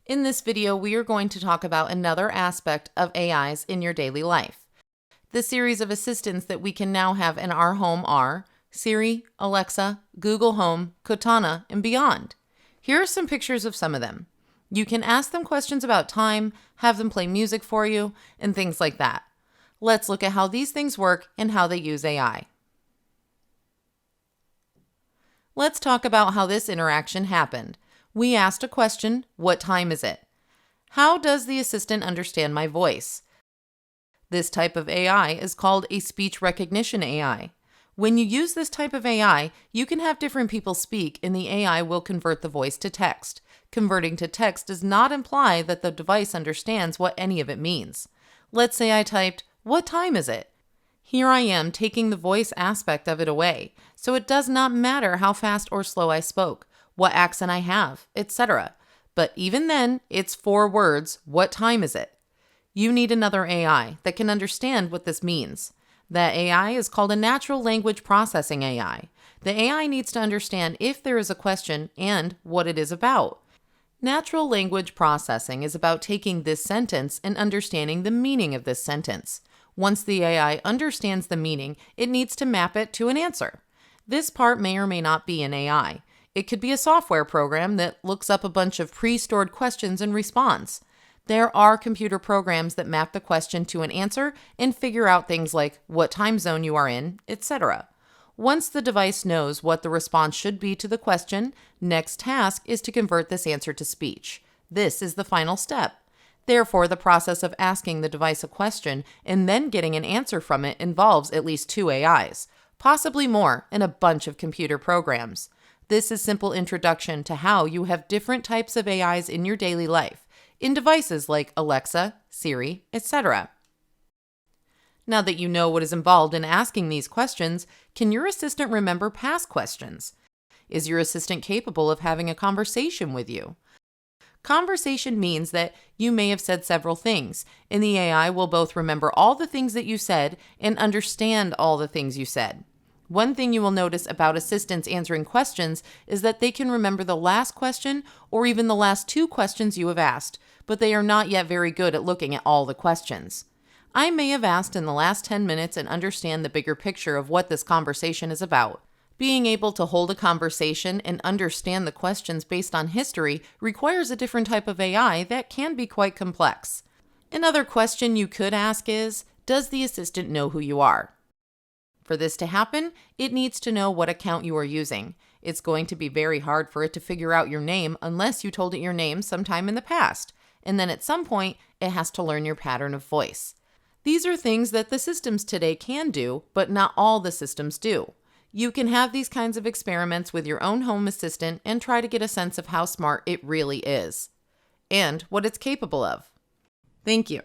In this video, we are going to talk about another aspect of AIs in your daily life. The series of assistants that we can now have in our home are Siri, Alexa, Google Home, Cortana, and beyond. Here are some pictures of some of them. You can ask them questions about time, have them play music for you, and things like that. Let's look at how these things work and how they use AI. Let's talk about how this interaction happened. We asked a question, what time is it? How does the assistant understand my voice? This type of AI is called a speech recognition AI. When you use this type of AI, you can have different people speak and the AI will convert the voice to text. Converting to text does not imply that the device understands what any of it means. Let's say I typed, "What time is it?" Here I am taking the voice aspect of it away, so it does not matter how fast or slow I spoke, what accent I have, etc. But even then, it's 4 words, what time is it? You need another AI that can understand what this means. That AI is called a natural language processing AI. The AI needs to understand if there is a question and what it is about. Natural language processing is about taking this sentence and understanding the meaning of this sentence. Once the AI understands the meaning, it needs to map it to an answer. This part may or may not be an AI. It could be a software program that looks up a bunch of pre-stored questions and responds. There are computer programs that map the question to an answer and figure out things like what time zone you are in, etc. Once the device knows what the response should be to the question, next task is to convert this answer to speech. This is the final step. Therefore, the process of asking the device a question and then getting an answer from it involves at least 2 AIs, possibly more, and a bunch of computer programs. This is a simple introduction to how you have different types of AIs in your daily life, in devices like Alexa, Siri, etc. Now that you know what is involved in asking these questions, can your assistant remember past questions? Is your assistant capable of having a conversation with you? Conversation means that you may have said several things, and the AI will both remember all the things that you said and understand all the things you said. One thing you will notice about assistants answering questions is that they can remember the last question or even the last 2 questions you have asked, but they are not yet very good at looking at all the questions. I may have asked in the last 10 minutes and understand the bigger picture of what this conversation is about. Being able to hold a conversation and understand the questions based on history requires a different type of AI that can be quite complex. Another question you could ask is, does the assistant know who you are? For this to happen, it needs to know what account you are using. It's going to be very hard for it to figure out your name unless you told it your name sometime in the past, and then at some point, it has to learn your pattern of voice. These are things that the systems today can do, but not all the systems do. You can have these kinds of experiments with your own home assistant and try to get a sense of how smart it really is and what it's capable of. Thank you.